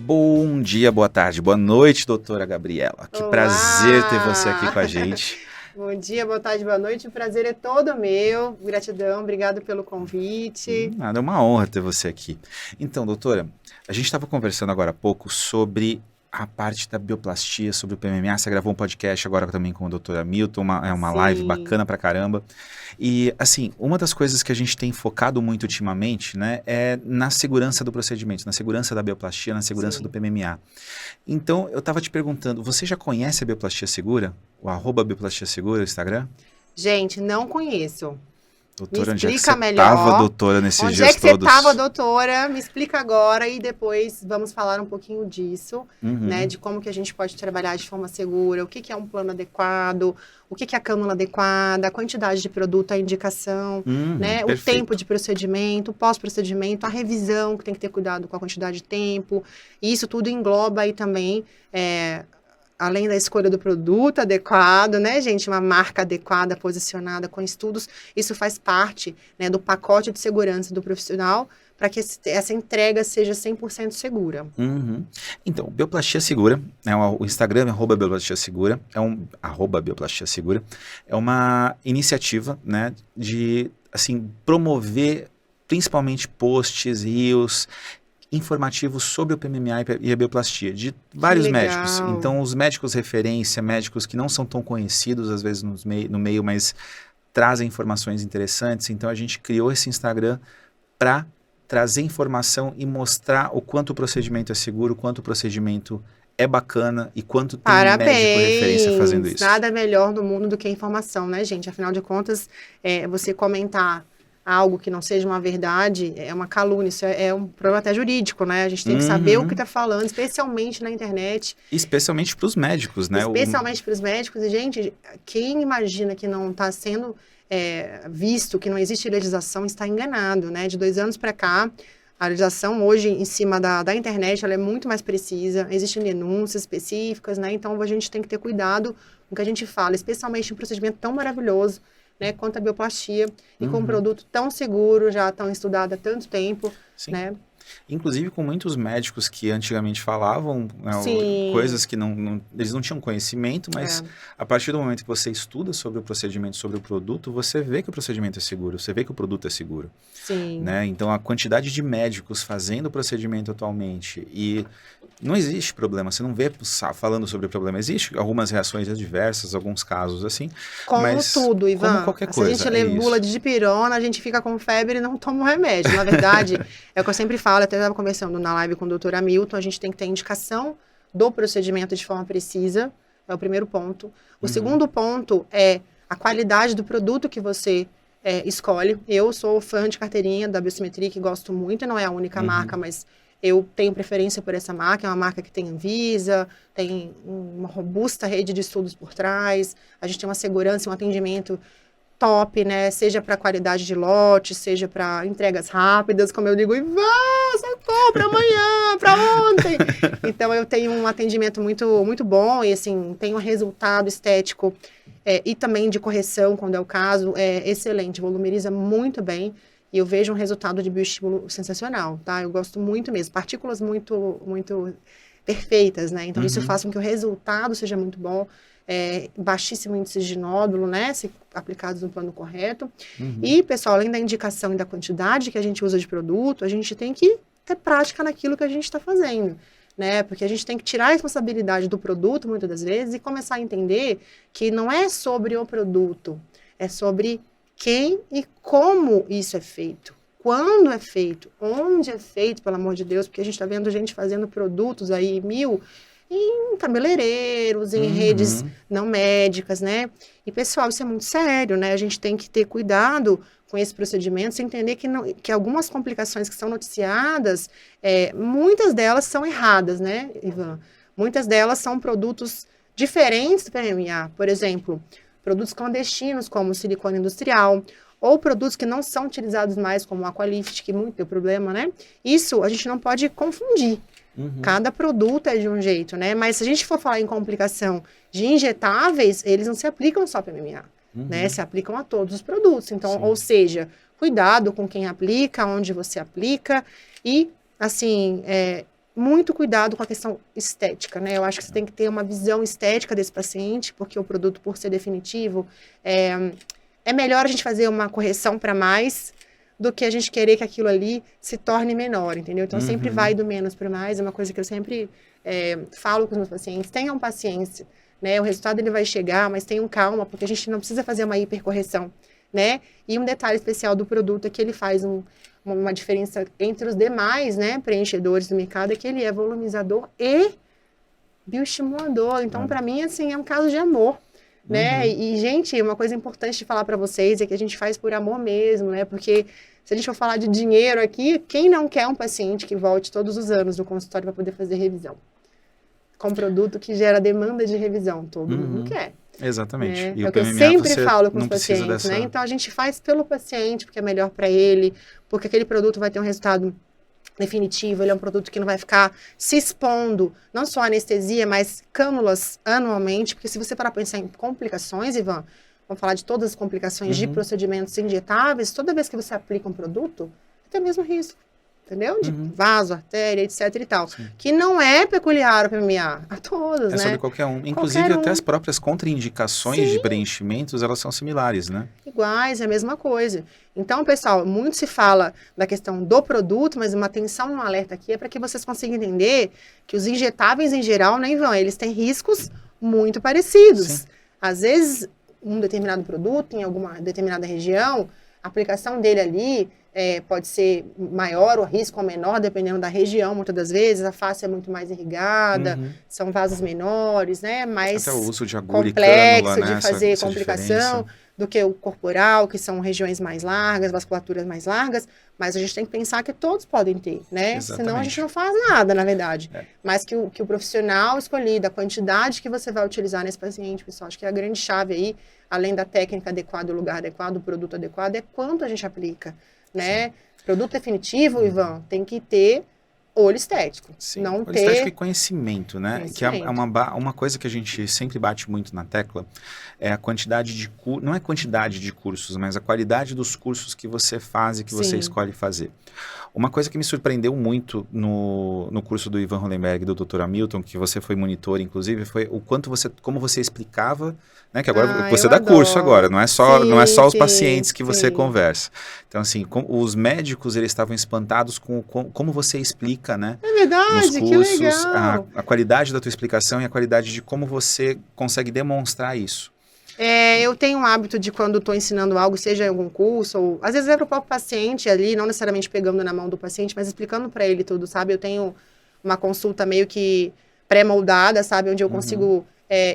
Bom dia, boa tarde, boa noite, doutora Gabriela. Que Olá! prazer ter você aqui com a gente. Bom dia, boa tarde, boa noite. O prazer é todo meu. Gratidão, obrigado pelo convite. Nada, é uma honra ter você aqui. Então, doutora, a gente estava conversando agora há pouco sobre a parte da bioplastia, sobre o PMMA. Você gravou um podcast agora também com o doutor Hamilton, uma live bacana pra caramba. E, assim, uma das coisas que a gente tem focado muito ultimamente, né, é na segurança do procedimento, na segurança da bioplastia, na segurança do PMMA. Então, eu estava te perguntando, você já conhece a Bioplastia Segura? O @Bioplastia Segura, o Instagram? Gente, não conheço. Doutora, Me onde é que explica você melhor. estava, doutora, nesses Onde dias é que você todos? estava, doutora? Me explica agora e depois vamos falar um pouquinho disso, né? De como que a gente pode trabalhar de forma segura, o que que é um plano adequado, o que que é a cânula adequada, a quantidade de produto, a indicação, né? O tempo de procedimento, o pós-procedimento, a revisão, que tem que ter cuidado com a quantidade de tempo. E isso tudo engloba aí também... além da escolha do produto adequado, né, gente? Uma marca adequada, posicionada, com estudos, isso faz parte, né, do pacote de segurança do profissional para que essa entrega seja 100% segura. Então, Bioplastia Segura, né, o Instagram é @Bioplastia Segura, @Bioplastia Segura, é uma iniciativa, né, de, assim, promover principalmente posts, reels, informativos sobre o PMMA e a bioplastia, de vários médicos. Então, os médicos referência, médicos que não são tão conhecidos, às vezes, no meio, mas trazem informações interessantes. Então, a gente criou esse Instagram para trazer informação e mostrar o quanto o procedimento é seguro, o quanto o procedimento é bacana e quanto tem médico referência fazendo isso. Nada melhor no mundo do que a informação, né, gente? Afinal de contas, você comentar algo que não seja uma verdade, é uma calúnia, isso é um problema até jurídico, né? A gente tem que saber o que está falando, especialmente na internet. Especialmente para os médicos, né? Especialmente para os médicos. E, gente, quem imagina que não está sendo visto, que não existe legislação, está enganado, né? De 2 anos para cá, a legislação hoje, em cima da internet, ela é muito mais precisa, existem denúncias específicas, né? Então, a gente tem que ter cuidado com o que a gente fala, especialmente em um procedimento tão maravilhoso, né, quanto a bioplastia, e com um produto tão seguro, já tão estudado há tanto tempo, né? Inclusive com muitos médicos que antigamente falavam, né, coisas que eles não tinham conhecimento, mas a partir do momento que você estuda sobre o procedimento, sobre o produto, você vê que o procedimento é seguro, você vê que o produto é seguro. Sim. Né? Então, a quantidade de médicos fazendo o procedimento atualmente, e não existe problema, você não vê falando sobre o problema, existe algumas reações adversas, alguns casos assim, como mas tudo, Ivan, como qualquer coisa. Se a gente lê bula de dipirona, a gente fica com febre e não toma o remédio. Na verdade, é o que eu sempre falo, até estava conversando na live com o doutor Hamilton, a gente tem que ter indicação do procedimento de forma precisa, é o primeiro ponto. O segundo ponto é a qualidade do produto que você escolhe. Eu sou fã de carteirinha da Biosimetria, que gosto muito, não é a única marca, mas eu tenho preferência por essa marca, é uma marca que tem Anvisa, tem uma robusta rede de estudos por trás, a gente tem uma segurança e um atendimento top, né, seja para qualidade de lote, seja para entregas rápidas, como eu digo, Ivan, socorro, para amanhã, para ontem. Então, eu tenho um atendimento muito, muito bom e, assim, tenho um resultado estético e também de correção, quando é o caso, excelente, volumeriza muito bem. E eu vejo um resultado de bioestímulo sensacional, tá? Eu gosto muito mesmo. Partículas muito, muito perfeitas, né? Então, isso faz com que o resultado seja muito bom. Baixíssimo índice de nódulo, né? Se aplicados no plano correto. E, pessoal, além da indicação e da quantidade que a gente usa de produto, a gente tem que ter prática naquilo que a gente está fazendo, né? Porque a gente tem que tirar a responsabilidade do produto, muitas das vezes, e começar a entender que não é sobre o produto, é sobre quem e como isso é feito, quando é feito, onde é feito, pelo amor de Deus, porque a gente está vendo gente fazendo produtos aí, em cabeleireiros, em redes não médicas, né? E, pessoal, isso é muito sério, né? A gente tem que ter cuidado com esse procedimento, sem entender que algumas complicações que são noticiadas, muitas delas são erradas, né, Ivan? Muitas delas são produtos diferentes do PMMA, por exemplo, produtos clandestinos, como silicone industrial, ou produtos que não são utilizados mais, como o Aqualift, que muito tem problema, né? Isso a gente não pode confundir. Cada produto é de um jeito, né? Mas se a gente for falar em complicação de injetáveis, eles não se aplicam só para PMMA, né? Se aplicam a todos os produtos. Então, ou seja, cuidado com quem aplica, onde você aplica e, assim, muito cuidado com a questão estética, né? Eu acho que você tem que ter uma visão estética desse paciente, porque o produto, por ser definitivo, é melhor a gente fazer uma correção para mais do que a gente querer que aquilo ali se torne menor, entendeu? Então, sempre vai do menos para mais, é uma coisa que eu sempre falo com os meus pacientes, tenham paciência, né? O resultado ele vai chegar, mas tenham calma, porque a gente não precisa fazer uma hipercorreção, né? E um detalhe especial do produto é que ele faz uma diferença entre os demais, né, preenchedores do mercado, é que ele é volumizador e bioestimulador. Então, para mim, assim, é um caso de amor, né? E, gente, uma coisa importante de falar para vocês é que a gente faz por amor mesmo, né? Porque se a gente for falar de dinheiro aqui, quem não quer um paciente que volte todos os anos no consultório para poder fazer revisão? Com um produto que gera demanda de revisão, todo mundo quer. Exatamente. Né? E é o que eu sempre falo com os pacientes, né? Então, a gente faz pelo paciente, porque é melhor para ele, porque aquele produto vai ter um resultado definitivo, ele é um produto que não vai ficar se expondo, não só anestesia, mas cânulas anualmente, porque se você parar para pensar em complicações, Ivan, vamos falar de todas as complicações de procedimentos injetáveis, toda vez que você aplica um produto, tem o mesmo risco. Entendeu? De vaso, artéria, etc e tal. Sim. Que não é peculiar ao PMA, a todos, né? É sobre qualquer um. Inclusive, até as próprias contraindicações de preenchimentos, elas são similares, né? Iguais, é a mesma coisa. Então, pessoal, muito se fala da questão do produto, mas uma atenção, um alerta aqui é para que vocês consigam entender que os injetáveis, em geral, nem vão. Eles têm riscos muito parecidos. Sim. Às vezes, um determinado produto, em alguma determinada região, a aplicação dele ali pode ser maior, o risco ou menor, dependendo da região, muitas das vezes. A face é muito mais irrigada, são vasos menores, né? Mais até o uso de agulha complexo e cânula, né? de fazer essa complicação do que o corporal, que são regiões mais largas, vasculaturas mais largas. Mas a gente tem que pensar que todos podem ter, né? Exatamente. Senão a gente não faz nada, na verdade. Mas que o profissional escolhido, a quantidade que você vai utilizar nesse paciente, pessoal, acho que é a grande chave aí, além da técnica adequada, o lugar adequado, o produto adequado, é quanto a gente aplica, né? Sim. Produto definitivo, Ivan, tem que ter olho estético. Sim, não olho ter... estético e conhecimento, né? Que é uma coisa que a gente sempre bate muito na tecla, é a quantidade de cursos, não é quantidade de cursos, mas a qualidade dos cursos que você faz e que você escolhe fazer. Uma coisa que me surpreendeu muito no curso do Ivan Hollenberg e do Dr. Hamilton, que você foi monitor, inclusive, foi o quanto como você explicava, né? Que agora você dá curso agora, não é só, os pacientes que você conversa. Então, assim, os médicos, eles estavam espantados com como você explica, né? É verdade, nos cursos, que legal. A qualidade da tua explicação e a qualidade de como você consegue demonstrar isso. Eu tenho um hábito de quando estou ensinando algo, seja em algum curso, ou às vezes é para o próprio paciente ali, não necessariamente pegando na mão do paciente, mas explicando para ele tudo, sabe? Eu tenho uma consulta meio que pré-moldada, sabe? Onde eu consigo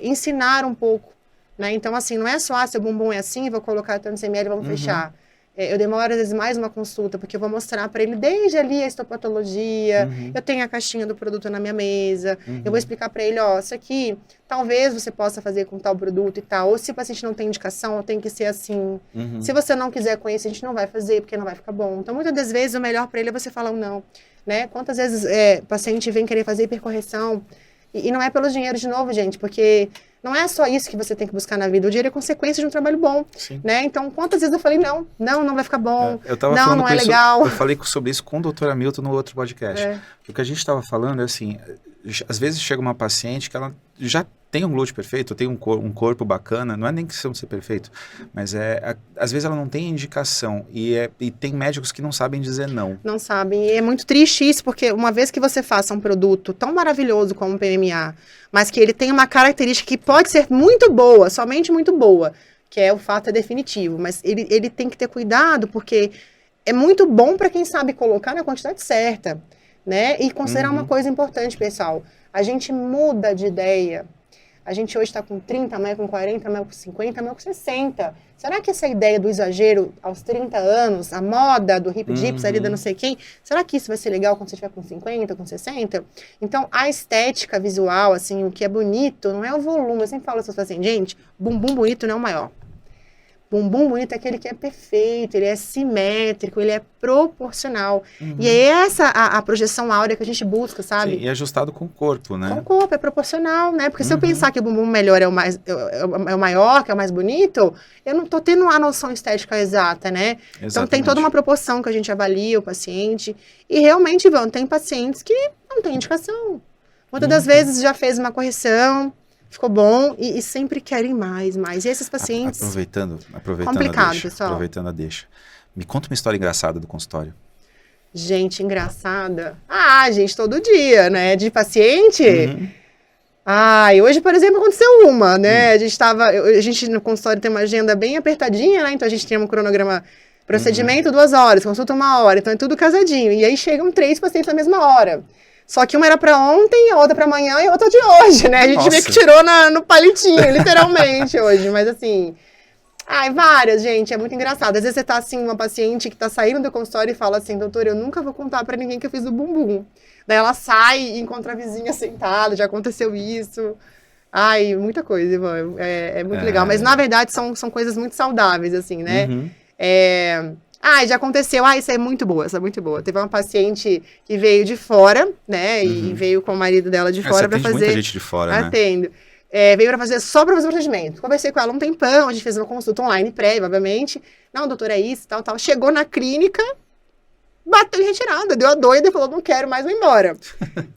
ensinar um pouco, né? Então, assim, não é só, seu bumbum é assim, vou colocar tantos ml e vamos fechar. Eu demoro, às vezes, mais uma consulta, porque eu vou mostrar para ele desde ali a histopatologia, eu tenho a caixinha do produto na minha mesa, eu vou explicar para ele, ó, isso aqui, talvez você possa fazer com tal produto e tal, ou se o paciente não tem indicação, tem que ser assim. Se você não quiser conhecer, a gente não vai fazer, porque não vai ficar bom. Então, muitas das vezes, o melhor para ele é você falar um não, né? Quantas vezes o paciente vem querer fazer hipercorreção, e não é pelo dinheiro de novo, gente, porque... Não é só isso que você tem que buscar na vida. O dinheiro é consequência de um trabalho bom, né? Então, quantas vezes eu falei, não vai ficar bom, não é legal. Eu falei sobre isso com o Dr. Hamilton no outro podcast. O que a gente estava falando é assim, às vezes chega uma paciente que ela já tem um glúteo perfeito, tem um corpo bacana, não é nem questão de ser perfeito, mas às vezes ela não tem indicação e tem médicos que não sabem dizer não. Não sabem, e é muito triste isso, porque uma vez que você faça um produto tão maravilhoso como o PMA, mas que ele tem uma característica que pode ser muito boa, somente muito boa, que é o fato definitivo, mas ele tem que ter cuidado, porque é muito bom para quem sabe colocar na quantidade certa, né? E considerar uma coisa importante, pessoal, a gente muda de ideia. A gente hoje está com 30, amanhã com 40, amanhã com 50, amanhã com 60. Será que essa ideia do exagero aos 30 anos, a moda do hip dips ali da não sei quem, será que isso vai ser legal quando você estiver com 50, com 60? Então, a estética visual, assim, o que é bonito, não é o volume. Eu sempre falo assim, gente, bumbum bonito não é o maior. Bumbum bonito é aquele que é perfeito, ele é simétrico, ele é proporcional. E é essa a projeção áurea que a gente busca, sabe? Sim, e ajustado com o corpo, né? Com o corpo, é proporcional, né? Porque se eu pensar que o bumbum melhor é o maior, que é o mais bonito, eu não tô tendo a noção estética exata, né? Exatamente. Então tem toda uma proporção que a gente avalia o paciente. E realmente, Ivan, tem pacientes que não tem indicação. Muitas das vezes já fez uma correção, ficou bom e sempre querem mais. E esses pacientes... Aproveitando complicado, a deixa, pessoal. aproveitando a deixa. Me conta uma história engraçada do consultório. Gente, engraçada. Gente, todo dia, né? De paciente. E hoje, por exemplo, aconteceu uma, né? A gente no consultório tem uma agenda bem apertadinha, né? Então a gente tem um cronograma, procedimento 2 horas, consulta 1 hora, então é tudo casadinho. E aí chegam 3 pacientes na mesma hora. Só que uma era pra ontem, a outra pra amanhã e a outra de hoje, né? A gente meio que tirou no palitinho, literalmente, hoje. Mas assim... várias, gente, é muito engraçado. Às vezes você tá assim, uma paciente que tá saindo do consultório e fala assim, doutora, eu nunca vou contar pra ninguém que eu fiz o bumbum. Daí ela sai e encontra a vizinha sentada, já aconteceu isso. Muita coisa, Ivan, é muito legal. Mas na verdade são coisas muito saudáveis, assim, né? Já aconteceu, isso é muito boa, essa é muito boa. Teve uma paciente que veio de fora, né, e veio com o marido dela de fora pra fazer... muita gente de fora, né? Atendo. Veio só pra fazer o procedimento. Conversei com ela um tempão, a gente fez uma consulta online prévia, obviamente. Não, doutora, é isso, tal. Chegou na clínica, bateu em retirada, deu a doida e falou, não quero mais, vou embora.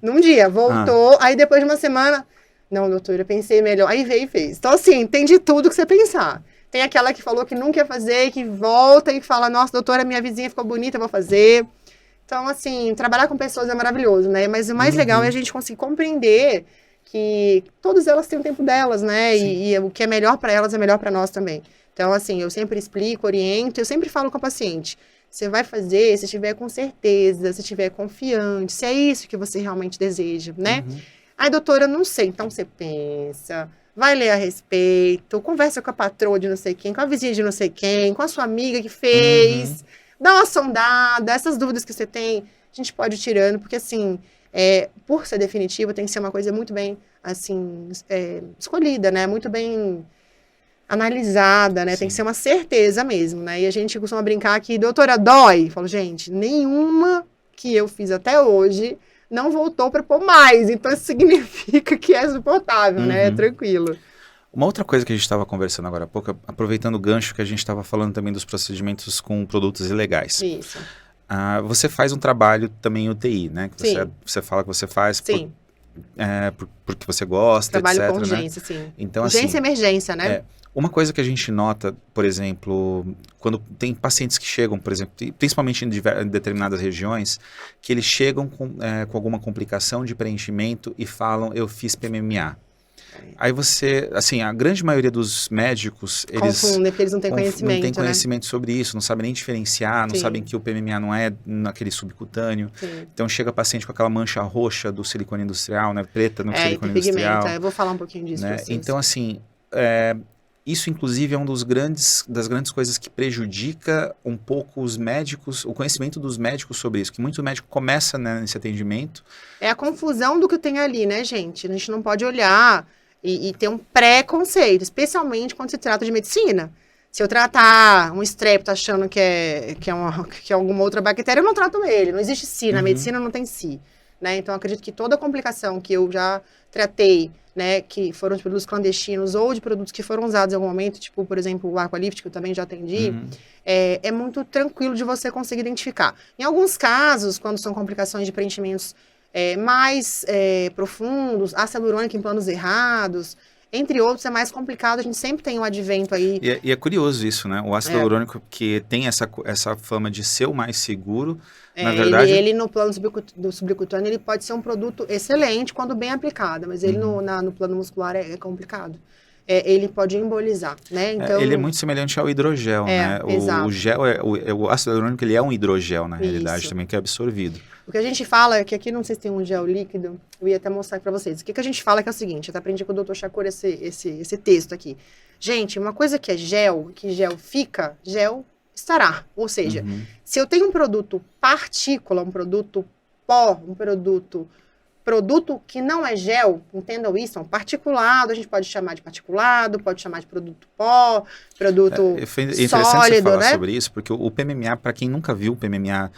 Num dia, voltou, aí depois de uma semana, não, doutora, eu pensei melhor. Aí veio e fez. Então, assim, tem de tudo que você pensar. Tem aquela que falou que nunca ia fazer, que volta e fala, nossa, doutora, minha vizinha ficou bonita, eu vou fazer. Então, assim, trabalhar com pessoas é maravilhoso, né? Mas o mais legal é a gente conseguir compreender que todas elas têm o tempo delas, né? E o que é melhor para elas é melhor para nós também. Então, assim, eu sempre explico, oriento, eu sempre falo com a paciente. Você vai fazer se tiver com certeza, se tiver confiante, se é isso que você realmente deseja, né? Doutora, eu não sei. Então, você pensa, vai ler a respeito, conversa com a patroa de não sei quem, com a vizinha de não sei quem, com a sua amiga que fez, dá uma sondada, essas dúvidas que você tem, a gente pode ir tirando, porque, assim... por ser definitivo, tem que ser uma coisa muito bem, assim, escolhida, né? Muito bem analisada, né? Tem que ser uma certeza mesmo, né? E a gente costuma brincar que, doutora, dói? Eu falo, gente, nenhuma que eu fiz até hoje não voltou para pôr mais. Então, isso significa que é suportável, né? É tranquilo. Uma outra coisa que a gente estava conversando agora há pouco, aproveitando o gancho que a gente estava falando também dos procedimentos com produtos ilegais. Isso. Você faz um trabalho também em UTI, né? Que você fala que você faz porque você gosta, trabalho etc. Com urgência, né? sim. Então, urgência assim, e emergência, né? Uma coisa que a gente nota, por exemplo, quando tem pacientes que chegam, por exemplo, principalmente em determinadas regiões, que eles chegam com alguma complicação de preenchimento e falam, eu fiz PMMA. Aí você, assim, a grande maioria dos médicos, eles... confundem, porque eles não têm conhecimento, não têm conhecimento sobre isso, não sabem nem diferenciar, não sabem que o PMMA não é naquele subcutâneo. Então chega paciente com aquela mancha roxa do silicone industrial, né, preta no silicone industrial. Eu vou falar um pouquinho disso pra vocês. Então, assim, isso inclusive é das grandes coisas que prejudica um pouco os médicos, o conhecimento dos médicos sobre isso, que muito médico começa, né, nesse atendimento. É a confusão do que tem ali, né, gente? A gente não pode olhar... E ter um preconceito, especialmente quando se trata de medicina. Se eu tratar um estrepto achando que é alguma outra bactéria, eu não trato ele. Não existe si, na medicina não tem si. Né? Então, acredito que toda complicação que eu já tratei, né, que foram de produtos clandestinos ou de produtos que foram usados em algum momento, tipo, por exemplo, o Aqualift, que eu também já atendi, é muito tranquilo de você conseguir identificar. Em alguns casos, quando são complicações de preenchimentos mais profundos, ácido hialurônico em planos errados, entre outros, é mais complicado, a gente sempre tem um advento aí. E é curioso isso, né? O ácido hialurônico, que tem essa fama de ser o mais seguro, na verdade... Ele no plano do subcutâneo, ele pode ser um produto excelente quando bem aplicado, mas ele no plano muscular é complicado. Ele pode embolizar, né? Então, ele é muito semelhante ao hidrogel, né? Exato. O gel, o ácido hialurônico, ele é um hidrogel, na realidade, também, que é absorvido. O que a gente fala é que aqui, não sei se tem um gel líquido, eu ia até mostrar para vocês. O que a gente fala é que é o seguinte, eu até aprendi com o Dr. Shakur esse texto aqui. Gente, uma coisa que é gel, que gel fica, gel estará. Ou seja, se eu tenho um produto partícula, um produto pó, um produto que não é gel, entendam isso, é um particulado, a gente pode chamar de particulado, pode chamar de produto pó, produto interessante sólido, você falar né? sobre isso, porque o PMMA, para quem nunca viu o PMMA,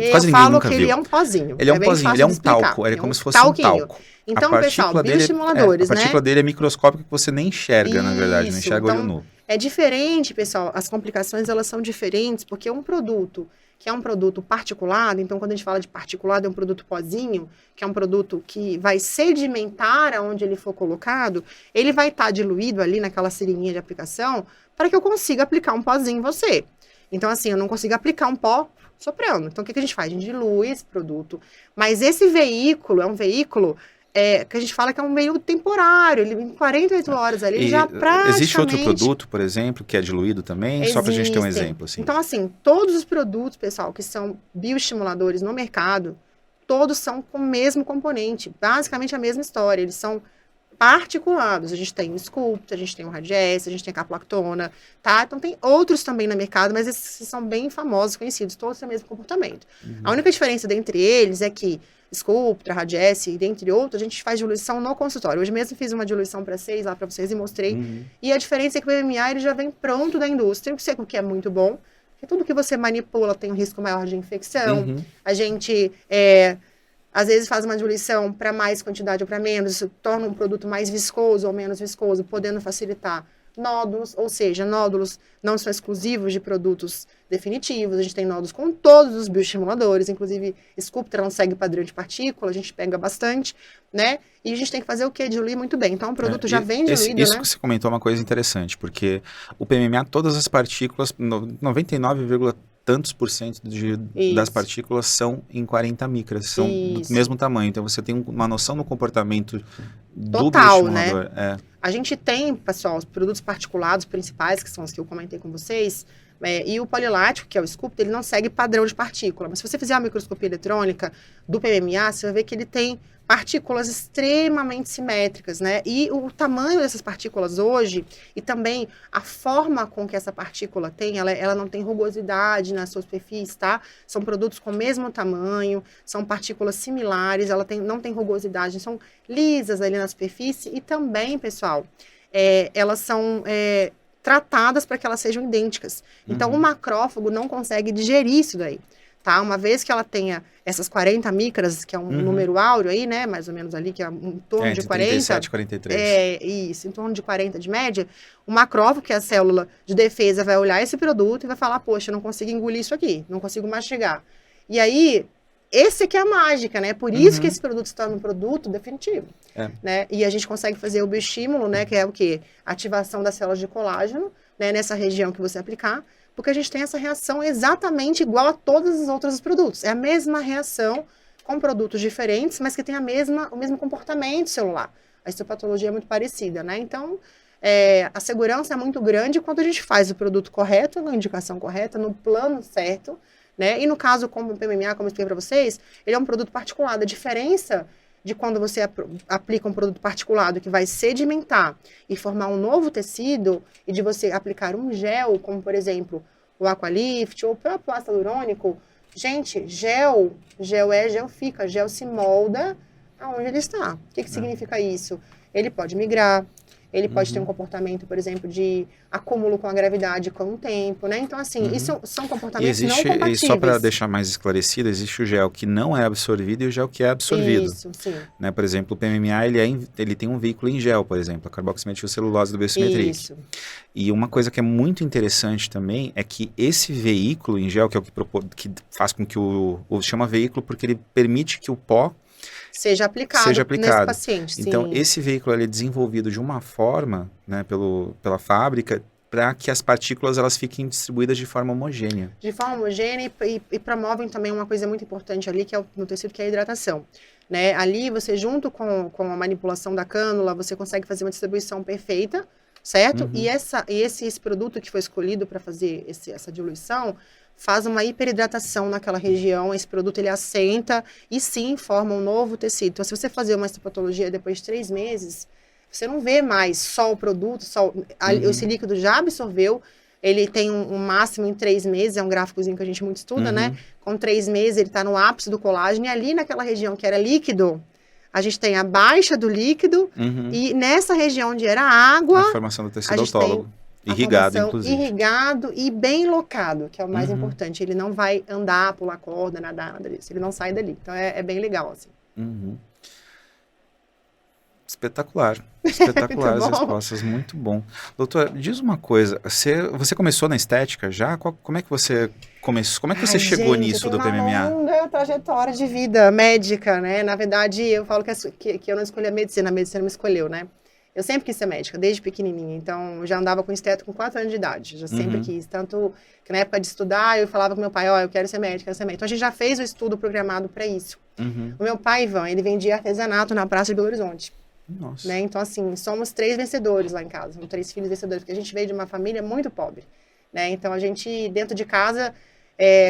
quase ninguém nunca viu. Ele é um pozinho. Ele é um pozinho, ele é um talco, ele é como se fosse um talco. Então, pessoal, bioestimuladores, né? A partícula dele é microscópica que você nem enxerga, na verdade, não enxerga olho nu. É diferente, pessoal, as complicações, elas são diferentes, porque um produto que é um produto particulado. Então, quando a gente fala de particulado, é um produto pozinho, que é um produto que vai sedimentar aonde ele for colocado, ele vai estar diluído ali naquela seringuinha de aplicação para que eu consiga aplicar um pozinho em você. Então, assim, eu não consigo aplicar um pó soprando. Então, o que a gente faz? A gente dilui esse produto. Mas esse veículo é um veículo que a gente fala que é um veículo temporário. Ele, em 48 horas ali, ele já praticamente... Existe outro produto, por exemplo, que é diluído também? Só para a gente ter um exemplo. Assim. Então, assim, todos os produtos, pessoal, que são bioestimuladores no mercado, todos são com o mesmo componente. Basicamente a mesma história. Eles são particulados. A gente tem o Sculpt, a gente tem o Radiesse, a gente tem a caprolactona, tá? Então tem outros também no mercado, mas esses são bem famosos, conhecidos, todos têm o mesmo comportamento. A única diferença dentre eles é que Sculpt, Radiesse e dentre outros, a gente faz diluição no consultório. Hoje mesmo fiz uma diluição para 6 lá para vocês e mostrei. E a diferença é que o PMMA ele já vem pronto da indústria, o que é muito bom, porque tudo que você manipula tem um risco maior de infecção. A gente às vezes faz uma diluição para mais quantidade ou para menos, isso torna um produto mais viscoso ou menos viscoso, podendo facilitar nódulos, ou seja, nódulos não são exclusivos de produtos definitivos, a gente tem nódulos com todos os bioestimuladores, inclusive Sculptra não segue padrão de partícula, a gente pega bastante, né? E a gente tem que fazer o quê? Diluir muito bem. Então, o produto já vem diluído, isso né? que você comentou é uma coisa interessante, porque o PMMA, todas as partículas, 99, tantos por cento das partículas são em 40 micras, são do mesmo tamanho. Então, você tem uma noção do comportamento do bioestimulador. Né? A gente tem, pessoal, os produtos particulados principais, que são os que eu comentei com vocês, e o polilático, que é o Sculpt, ele não segue padrão de partícula. Mas se você fizer uma microscopia eletrônica do PMMA, você vai ver que ele tem partículas extremamente simétricas, né? E o tamanho dessas partículas hoje, e também a forma com que essa partícula tem, ela não tem rugosidade na sua superfície, tá? São produtos com o mesmo tamanho, são partículas similares, não tem rugosidade, são lisas ali na superfície, e também, pessoal, elas são tratadas para que elas sejam idênticas. Então, o macrófago não consegue digerir isso daí. Tá? Uma vez que ela tenha essas 40 micras, que é um número áureo aí, né? Mais ou menos ali, que é em torno de 40. 37 e 43. Isso, em torno de 40 de média. O macrófago, que é a célula de defesa, vai olhar esse produto e vai falar, poxa, eu não consigo engolir isso aqui, não consigo mastigar. E aí, esse aqui é a mágica, né? Por isso que esse produto se torna um produto definitivo. Né? E a gente consegue fazer o bioestímulo, né? Que é o quê? Ativação das células de colágeno, né? Nessa região que você aplicar. Porque a gente tem essa reação exatamente igual a todos os outros produtos. É a mesma reação com produtos diferentes, mas que tem o mesmo comportamento celular. A histopatologia é muito parecida, né? Então, a segurança é muito grande quando a gente faz o produto correto, na indicação correta, no plano certo, né? E no caso, como o PMMA, como eu expliquei para vocês, ele é um produto particulado. A diferença de quando você aplica um produto particulado que vai sedimentar e formar um novo tecido, e de você aplicar um gel, como por exemplo o Aqualift ou o próprio ácido hialurônico, gente, gel fica, gel se molda aonde ele está. O que significa isso? Ele pode migrar, ele pode ter um comportamento, por exemplo, de acúmulo com a gravidade com o tempo, né? Então, assim, isso são comportamentos não compatíveis. E só para deixar mais esclarecido, existe o gel que não é absorvido e o gel que é absorvido. Isso, sim. Né? Por exemplo, o PMMA, ele tem um veículo em gel, por exemplo, a carboximetilcelulose do Biosimetric. Isso. E uma coisa que é muito interessante também é que esse veículo em gel, que é o que faz com que chama veículo porque ele permite que o pó seja aplicado nesse paciente. Então, sim. esse veículo ele é desenvolvido de uma forma, né, pela fábrica, para que as partículas elas fiquem distribuídas de forma homogênea. De forma homogênea e promovem também uma coisa muito importante ali, que é no tecido, que é a hidratação. Né? Ali, você junto com a manipulação da cânula, você consegue fazer uma distribuição perfeita, certo? E esse produto que foi escolhido para fazer essa diluição faz uma hiperidratação naquela região, esse produto ele assenta e sim forma um novo tecido. Então, se você fazer uma histopatologia depois de 3 meses, você não vê mais só o produto, esse líquido já absorveu, ele tem um máximo em 3 meses, é um gráficozinho que a gente muito estuda, né? Com 3 meses ele está no ápice do colágeno e ali naquela região que era líquido, a gente tem a baixa do líquido e nessa região onde era água... A formação do tecido autólogo. Irrigado, inclusive. Irrigado e bem locado, que é o mais importante. Ele não vai andar, pular corda, nadar, nada disso. Ele não sai dali. Então, é bem legal, assim. Espetacular. Espetacular as Muito bom. respostas, muito bom. Doutora, diz uma coisa, você começou na estética já? Como é que você começou? Como é que você Ai, chegou gente, eu nisso tenho do uma PMMA? longa trajetória de vida médica, né? Na verdade, eu falo que eu não escolhi a medicina me escolheu, né? Eu sempre quis ser médica, desde pequenininha. Então, eu já andava com esteto com 4 anos de idade. Já sempre Uhum. quis. Tanto que na época de estudar, eu falava com meu pai, ó, eu quero ser médica, quero ser médica. Então, a gente já fez o estudo programado para isso. Uhum. O meu pai, Ivan, ele vendia artesanato na Praça de Belo Horizonte. Nossa. Né? Então, assim, somos 3 vencedores lá em casa. Somos 3 filhos vencedores, porque a gente veio de uma família muito pobre. Né? Então, a gente, dentro de casa,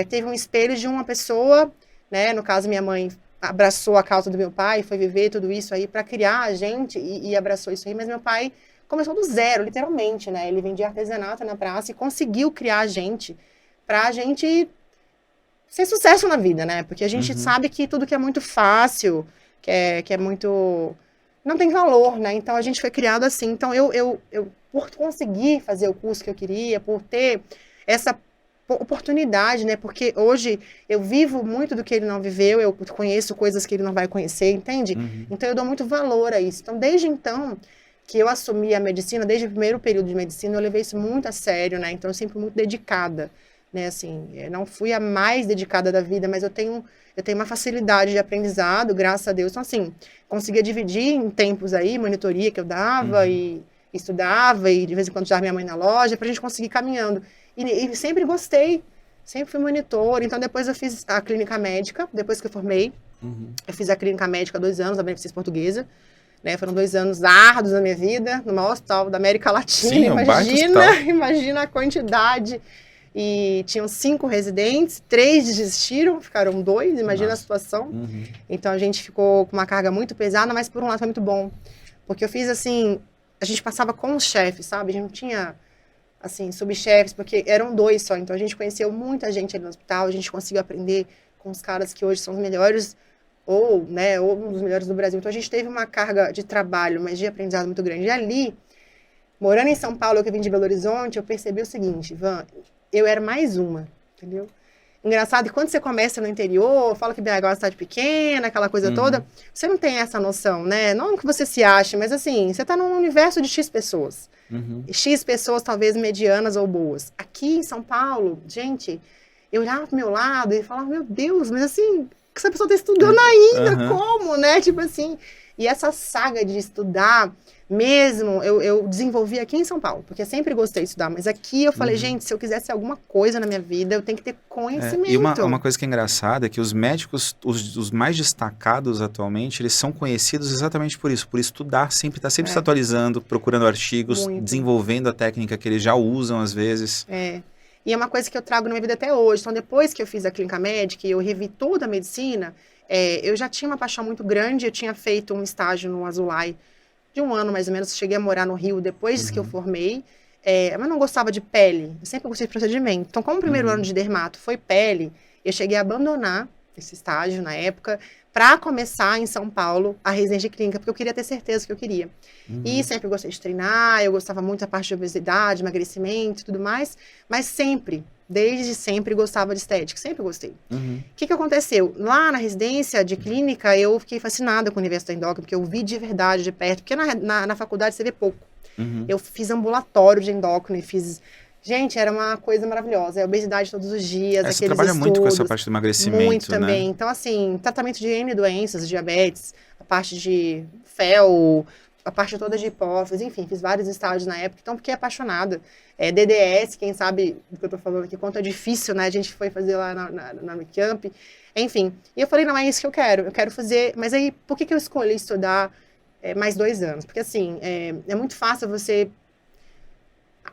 teve um espelho de uma pessoa, né? No caso, minha mãe abraçou a causa do meu pai, foi viver tudo isso aí para criar a gente e abraçou isso aí. Mas meu pai começou do zero, literalmente, né? Ele vendia artesanato na praça e conseguiu criar a gente pra gente ser sucesso na vida, né? Porque a gente Uhum. sabe que tudo que é muito fácil, que é muito... não tem valor, né? Então, a gente foi criado assim. Então, eu por conseguir fazer o curso que eu queria, por ter essa oportunidade, né? Porque hoje eu vivo muito do que ele não viveu, eu conheço coisas que ele não vai conhecer, entende? Uhum. Então, eu dou muito valor a isso. Então, desde então que eu assumi a medicina, desde o primeiro período de medicina, eu levei isso muito a sério, né? Então, eu sempre fui muito dedicada, né? Assim, eu não fui a mais dedicada da vida, mas eu tenho uma facilidade de aprendizado, graças a Deus. Então, assim, conseguia dividir em tempos aí, monitoria que eu dava Uhum. e estudava e de vez em quando ajudava minha mãe na loja para a gente conseguir caminhando. E sempre gostei, sempre fui monitor. Então, depois eu fiz a clínica médica, depois que eu formei, Uhum. eu fiz a clínica médica há 2 anos, da Beneficência Portuguesa. Né? Foram 2 anos árduos na minha vida, no maior hospital da América Latina. Sim, é um baita hospital. Imagina a quantidade. E tinham 5 residentes, 3 desistiram, ficaram 2, imagina a Nossa. situação. Uhum. Então a gente ficou com uma carga muito pesada, mas por um lado foi muito bom. Porque eu fiz assim, a gente passava com os chefes, sabe? A gente não tinha, assim, subchefes, porque eram 2 só. Então a gente conheceu muita gente ali no hospital, a gente conseguiu aprender com os caras que hoje são os melhores, ou um dos melhores do Brasil. Então a gente teve uma carga de trabalho, mas de aprendizado muito grande. E ali, morando em São Paulo, que eu vim de Belo Horizonte, eu percebi o seguinte, Ivan, eu era mais uma, entendeu? Engraçado que quando você começa no interior, fala que BH é uma cidade pequena, aquela coisa toda, você não tem essa noção, né? Não que você se ache, mas assim, você tá num universo de X pessoas. Uhum. X pessoas talvez medianas ou boas. Aqui em São Paulo, gente, eu olhava pro meu lado e falava, meu Deus, mas assim, essa pessoa tá estudando ainda, Uhum. como, né? Tipo assim, e essa saga de estudar mesmo, eu desenvolvi aqui em São Paulo, porque eu sempre gostei de estudar, mas aqui eu falei, gente, se eu quiser ser alguma coisa na minha vida, eu tenho que ter conhecimento. E uma coisa que é engraçada é que os médicos, os mais destacados atualmente, eles são conhecidos exatamente por isso, por estudar, sempre estar sempre se atualizando, procurando artigos, Muito. desenvolvendo a técnica que eles já usam às vezes. E é uma coisa que eu trago na minha vida até hoje. Então, depois que eu fiz a clínica médica e eu revi toda a medicina, eu já tinha uma paixão muito grande, eu tinha feito um estágio no Azulay de 1 ano, mais ou menos, cheguei a morar no Rio depois que eu formei, mas não gostava de pele, eu sempre gostei de procedimento. Então, como o primeiro ano de dermato foi pele, eu cheguei a abandonar esse estágio na época, para começar em São Paulo a residência clínica, porque eu queria ter certeza que eu queria. E sempre gostei de treinar, eu gostava muito da parte de obesidade, emagrecimento e tudo mais, mas sempre, desde sempre, gostava de estética, sempre gostei. O que aconteceu? Lá na residência de clínica, eu fiquei fascinada com o universo da endócrina, porque eu vi de verdade, de perto, porque na faculdade você vê pouco. Eu fiz ambulatório de endócrino e fiz... Gente, era uma coisa maravilhosa. É obesidade todos os dias, Você aqueles trabalha estudos. muito com essa parte do emagrecimento, Muito né? também. Então, assim, tratamento de N doenças, diabetes, a parte de fel, a parte toda de hipófise, enfim, fiz vários estágios na época, então fiquei apaixonada. DDS, quem sabe do que eu tô falando aqui, quanto é difícil, né? A gente foi fazer lá na Unicamp, enfim. E eu falei, não, é isso que eu quero fazer. Mas aí, por que eu escolhi estudar mais 2 anos? Porque, assim, é muito fácil você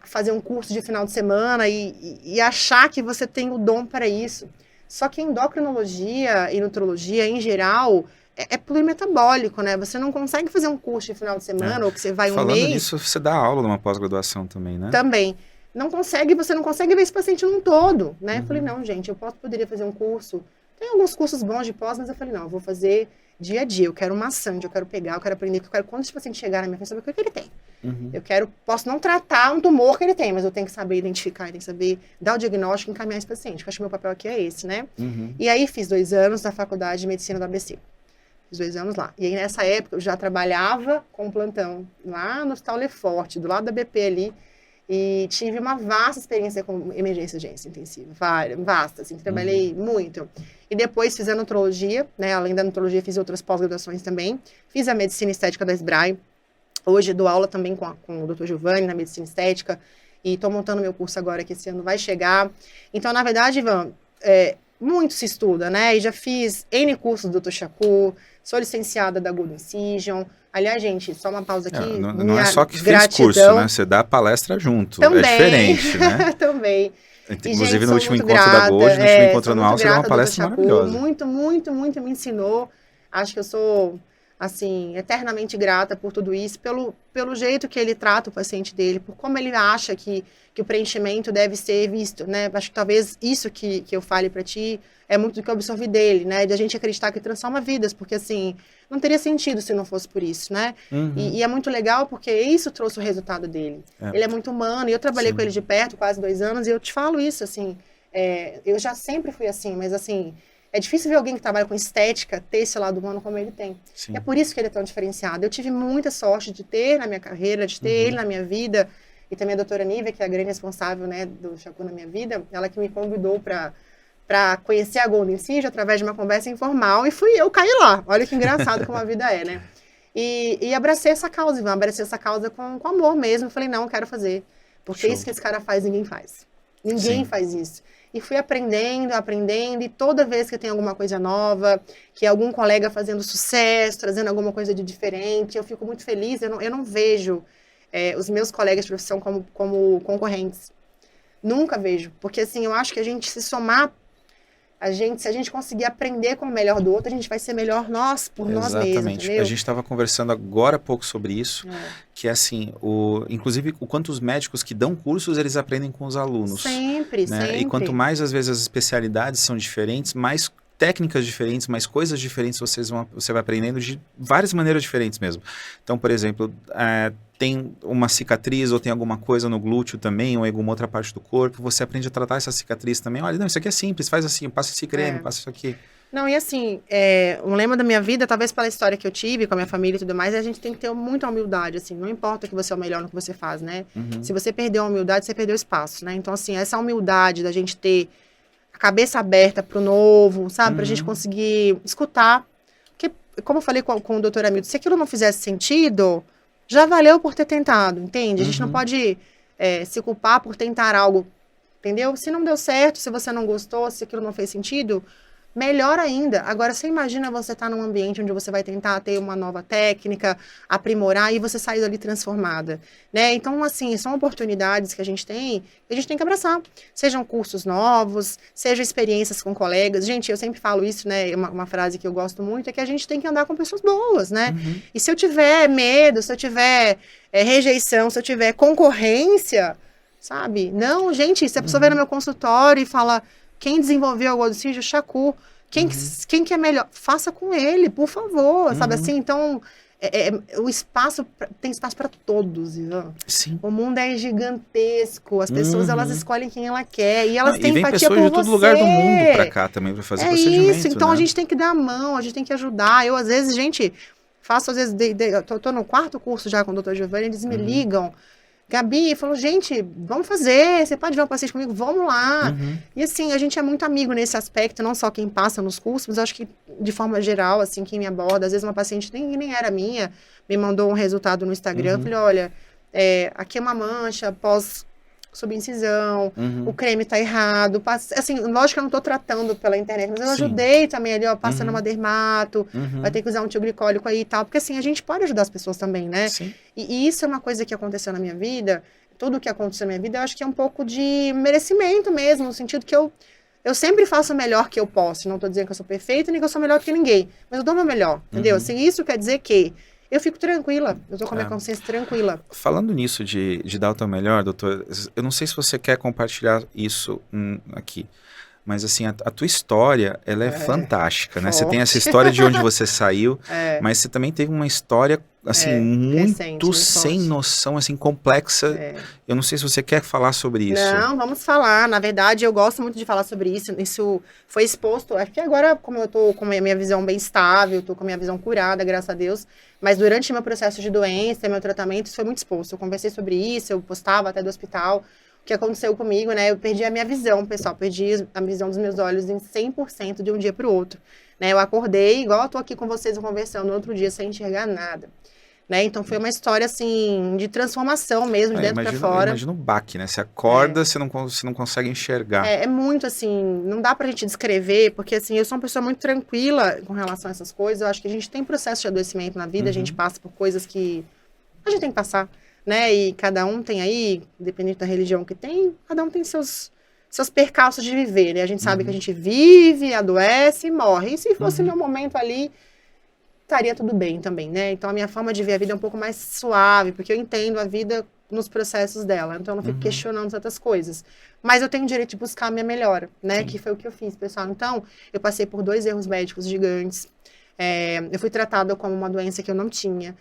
fazer um curso de final de semana e achar que você tem o dom para isso. Só que endocrinologia e nutrologia, em geral, é plurimetabólico, né? Você não consegue fazer um curso de final de semana ou que você vai um mês... Falando nisso, você dá aula numa pós-graduação também, né? Também. Você não consegue ver esse paciente num todo, né? Eu falei, não, gente, poderia fazer um curso. Tem alguns cursos bons de pós, mas eu falei, não, eu vou fazer dia a dia. Eu quero maçante, eu quero pegar, eu quero aprender, eu quero quando esse paciente chegar na minha frente, saber o que ele tem. Posso não tratar um tumor que ele tem, mas eu tenho que saber identificar, eu tenho que saber dar o diagnóstico e encaminhar esse paciente. Eu acho que o meu papel aqui é esse, né? E aí fiz 2 anos na faculdade de medicina do ABC. Fiz 2 anos lá. E aí, nessa época, eu já trabalhava com plantão lá no Hospital Leforte, do lado da BP ali. E tive uma vasta experiência com emergência e urgência intensiva. Vasta, assim, trabalhei muito. E depois fiz a nutrologia, né? Além da nutrologia, fiz outras pós-graduações também. Fiz a medicina estética da SBRAE. Hoje dou aula também com o Dr. Giovanni na medicina estética. E estou montando meu curso agora, que esse ano vai chegar. Então, na verdade, Ivan, muito se estuda, né? E já fiz N cursos do Dr. Shakur, sou licenciada da Golden Incision. Aliás, gente, só uma pausa aqui. Não é só que fez curso, né? Você dá palestra junto. Também. É diferente, né? Também. Inclusive, gente, no último encontro da Gold, no último encontro anual, você deu uma palestra maravilhosa. Muito, muito, muito me ensinou. Acho que eu sou, assim, eternamente grata por tudo isso, pelo jeito que ele trata o paciente dele, por como ele acha que o preenchimento deve ser visto, né? Acho que talvez isso que eu fale para ti é muito do que eu absorvi dele, né? De a gente acreditar que transforma vidas, porque, assim, não teria sentido se não fosse por isso, né? E é muito legal porque isso trouxe o resultado dele. Ele é muito humano, e eu trabalhei com ele de perto, quase 2 anos, e eu te falo isso, assim, eu já sempre fui assim, mas, assim, é difícil ver alguém que trabalha com estética ter esse lado humano como ele tem. E é por isso que ele é tão diferenciado. Eu tive muita sorte de ter na minha carreira, de ter ele na minha vida, e também a doutora Nívia, que é a grande responsável, né, do Shakur na minha vida, ela que me convidou para conhecer a Golden Incision através de uma conversa informal, e eu caí lá. Olha que engraçado como a vida é, né? E abracei essa causa, Ivan, abracei essa causa com amor mesmo. Falei, não, eu quero fazer. Porque isso que esse cara faz, ninguém faz. Ninguém faz isso. E fui aprendendo, e toda vez que tem alguma coisa nova, que algum colega fazendo sucesso, trazendo alguma coisa de diferente, eu fico muito feliz. Eu não vejo os meus colegas de profissão como concorrentes. Nunca vejo. Porque, assim, eu acho que a gente se somar, se a gente conseguir aprender com o melhor do outro, a gente vai ser melhor nós mesmos, entendeu? A gente estava conversando agora há pouco sobre isso, que é assim, inclusive o quanto os médicos que dão cursos, eles aprendem com os alunos. Sempre, né? sempre. E quanto mais, às vezes, as especialidades são diferentes, mais técnicas diferentes, mais coisas diferentes você vai aprendendo de várias maneiras diferentes mesmo. Então, por exemplo, tem uma cicatriz ou tem alguma coisa no glúteo também, ou em alguma outra parte do corpo, você aprende a tratar essa cicatriz também. Olha, não, isso aqui é simples, faz assim, passa esse creme, passa isso aqui. Não, e assim, um lema da minha vida, talvez pela história que eu tive com a minha família e tudo mais, a gente tem que ter muita humildade, assim, não importa que você é o melhor no que você faz, né? Se você perdeu a humildade, você perdeu espaço, né? Então, assim, essa humildade da gente ter a cabeça aberta pro novo, sabe? Pra gente conseguir escutar. Porque, como eu falei com o doutor Hamilton, se aquilo não fizesse sentido, já valeu por ter tentado, entende? A gente não pode se culpar por tentar algo, entendeu? Se não deu certo, se você não gostou, se aquilo não fez sentido, melhor ainda. Agora, você imagina você estar num ambiente onde você vai tentar ter uma nova técnica, aprimorar, e você sair dali transformada, né? Então, assim, são oportunidades que a gente tem que abraçar. Sejam cursos novos, sejam experiências com colegas. Gente, eu sempre falo isso, né? Uma frase que eu gosto muito é que a gente tem que andar com pessoas boas, né? E se eu tiver medo, se eu tiver rejeição, se eu tiver concorrência, sabe? Não, gente, se a pessoa vem no meu consultório e fala... Quem desenvolveu a Golden Incision? Shakur. Quem que é melhor? Faça com ele, por favor, sabe assim? Então, o espaço, tem espaço para todos, Ivan. Sim. O mundo é gigantesco, as pessoas, elas escolhem quem ela quer, e elas têm empatia por você. E vem pessoas de todo lugar do mundo para cá também, para fazer procedimento. É isso, então né? A gente tem que dar a mão, a gente tem que ajudar. Eu, às vezes, faço, às vezes, eu tô no 4º curso já com o Dr. Giovanni, eles me ligam, Gabi, falou, gente, vamos fazer, você pode ver um paciente comigo? Vamos lá. E assim, a gente é muito amigo nesse aspecto, não só quem passa nos cursos, mas acho que de forma geral, assim, quem me aborda, às vezes uma paciente nem era minha, me mandou um resultado no Instagram, eu falei, olha, aqui é uma mancha pós subincisão, o creme tá errado, assim, lógico que eu não tô tratando pela internet, mas eu ajudei também ali, ó, passando uma dermato, vai ter que usar um antiglicólico aí e tal, porque assim, a gente pode ajudar as pessoas também, né? E isso é uma coisa que aconteceu na minha vida, tudo que aconteceu na minha vida, eu acho que é um pouco de merecimento mesmo, no sentido que eu sempre faço o melhor que eu posso, não tô dizendo que eu sou perfeita, nem que eu sou melhor que ninguém, mas eu dou o meu melhor, entendeu? Assim, isso quer dizer que eu fico tranquila, eu tô com a minha consciência tranquila. Falando nisso de dar o teu melhor, doutor, eu não sei se você quer compartilhar isso aqui, mas assim, a tua história, ela é fantástica, né? Você tem essa história de onde você saiu, mas você também teve uma história assim, muito recente, muito sem forte. noção, assim, complexa. É. Eu não sei se você quer falar sobre isso. Não, vamos falar. Na verdade, eu gosto muito de falar sobre isso. Isso foi exposto. Acho que agora, como eu tô com a minha visão bem estável, tô com a minha visão curada, graças a Deus. Mas durante meu processo de doença, meu tratamento, isso foi muito exposto. Eu conversei sobre isso, eu postava até do hospital. O que aconteceu comigo, né? Eu perdi a minha visão, pessoal. Perdi a visão dos meus olhos em 100% de um dia para o outro. Né? Eu acordei, igual eu tô aqui com vocês conversando no outro dia, sem enxergar nada. Né? Então foi uma história assim de transformação mesmo, de dentro para fora. Imagina um baque, né? Você acorda, você não consegue enxergar. É muito assim, não dá pra gente descrever, porque assim, eu sou uma pessoa muito tranquila com relação a essas coisas. Eu acho que a gente tem processo de adoecimento na vida, a gente passa por coisas que a gente tem que passar, né? E cada um tem aí, dependendo da religião que tem, cada um tem seus percalços de viver, né? A gente sabe que a gente vive, adoece e morre. E se fosse meu momento ali, estaria tudo bem também, né? Então a minha forma de ver a vida é um pouco mais suave, porque eu entendo a vida nos processos dela, então eu não fico questionando certas coisas. Mas eu tenho o direito de buscar a minha melhora, né? Sim. Que foi o que eu fiz, pessoal. Então, eu passei por 2 erros médicos gigantes. Eu fui tratada como uma doença que eu não tinha.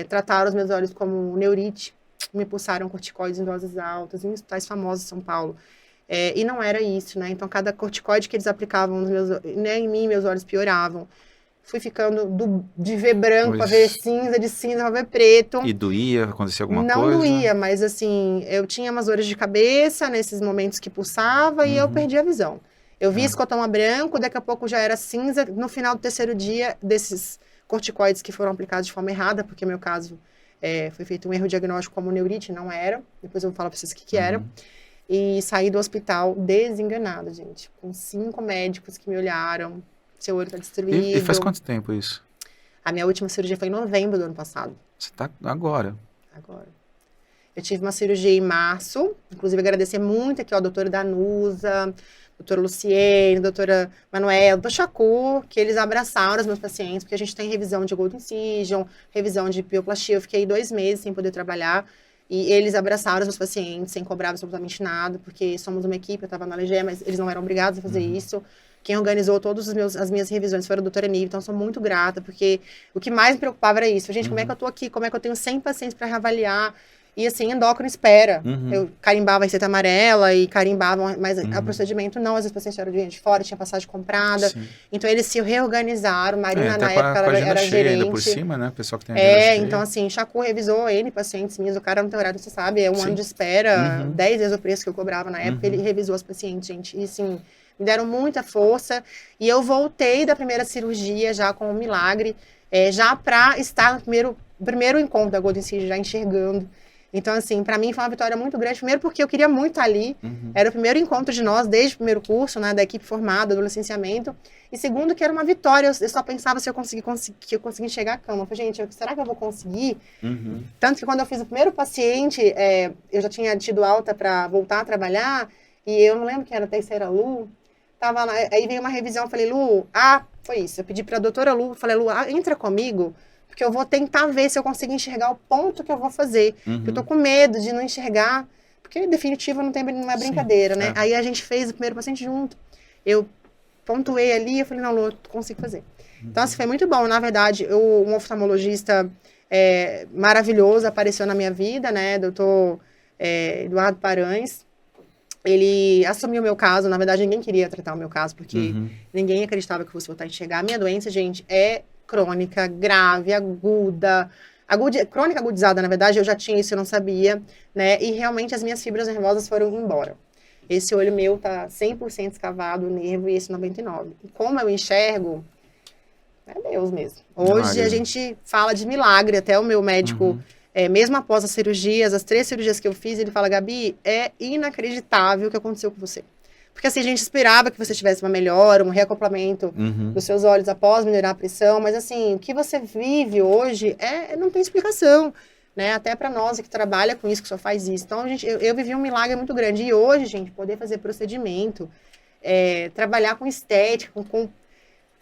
Trataram os meus olhos como neurite, me pulsaram corticoides em doses altas, em hospitais famosos de São Paulo. E não era isso, né? Então, cada corticoide que eles aplicavam em mim, meus olhos pioravam. Fui ficando de ver branco a ver cinza, de cinza a ver preto. E doía? Acontecia alguma coisa? Não doía, mas assim, eu tinha umas dores de cabeça nesses momentos que pulsava e eu perdi a visão. Eu vi escotoma branco, daqui a pouco já era cinza. No final do 3º dia, desses corticoides que foram aplicados de forma errada, porque no meu caso foi feito um erro diagnóstico como neurite, não era. Depois eu vou falar pra vocês o que era. E saí do hospital desenganada, gente. Com 5 médicos que me olharam. Seu olho tá destruído. E faz quanto tempo isso? A minha última cirurgia foi em novembro do ano passado. Você tá agora. Agora. Eu tive uma cirurgia em março. Inclusive, agradecer muito aqui, ó, a doutora Danusa, doutora Luciene, doutora Manuela, doutor Chacu, que eles abraçaram os meus pacientes, porque a gente tem revisão de Gold Incision, revisão de bioplastia. Eu fiquei 2 meses sem poder trabalhar. E eles abraçaram os meus pacientes sem cobrar absolutamente nada, porque somos uma equipe, eu estava na LG, mas eles não eram obrigados a fazer isso. Quem organizou todas as minhas revisões foi a doutora Nive, então eu sou muito grata, porque o que mais me preocupava era isso. Gente, como é que eu tô aqui? Como é que eu tenho 100 pacientes para reavaliar? E assim, endócrino espera. Eu carimbava a receita amarela e carimbava, mas o procedimento não, às vezes os pacientes eram de fora, tinha passagem comprada. Sim. Então eles se reorganizaram. Marina, na época, ela era gerente. Por cima, né? O pessoal que tem a agenda cheia. Então assim, Chacu revisou N pacientes minhas, o cara não tem horário, você sabe, é um ano de espera, 10 vezes o preço que eu cobrava na época, ele revisou as pacientes, gente. E assim, me deram muita força. E eu voltei da primeira cirurgia já com um milagre, já para estar no primeiro encontro da Golden City, já enxergando. Então, assim, para mim foi uma vitória muito grande. Primeiro porque eu queria muito estar ali. Era o primeiro encontro de nós, desde o primeiro curso, né, da equipe formada, do licenciamento. E segundo, que era uma vitória. Eu só pensava se eu que eu conseguia enxergar a cama. Eu falei, gente, será que eu vou conseguir? Tanto que quando eu fiz o primeiro paciente, eu já tinha tido alta para voltar a trabalhar. E eu não lembro quem era, até se era Lu. Tava lá, aí veio uma revisão, eu falei, Lu, foi isso. Eu pedi pra doutora Lu, falei, Lu, entra comigo, porque eu vou tentar ver se eu consigo enxergar o ponto que eu vou fazer. Porque eu tô com medo de não enxergar, porque definitivo não é brincadeira, né? Aí a gente fez o primeiro paciente junto. Eu pontuei ali, eu falei, não, Lu, eu consigo fazer. Então, assim, foi muito bom. Na verdade, um oftalmologista maravilhoso apareceu na minha vida, né? Doutor Eduardo Paranhos. Ele assumiu o meu caso, na verdade ninguém queria tratar o meu caso, porque ninguém acreditava que eu fosse voltar a enxergar. A minha doença, gente, é crônica, grave, aguda, crônica agudizada, na verdade, eu já tinha isso, eu não sabia, né, e realmente as minhas fibras nervosas foram embora. Esse olho meu tá 100% escavado, o nervo, e esse 99%. E como eu enxergo, é Deus mesmo. Hoje a gente fala de milagre, até o meu médico... mesmo após as cirurgias, as 3 cirurgias que eu fiz, ele fala, Gabi, é inacreditável o que aconteceu com você. Porque assim, a gente esperava que você tivesse uma melhora, um reacoplamento dos seus olhos após melhorar a pressão, mas assim, o que você vive hoje não tem explicação, né? Até para nós que trabalha com isso, que só faz isso. Então, eu vivi um milagre muito grande. E hoje, gente, poder fazer procedimento, trabalhar com estética, com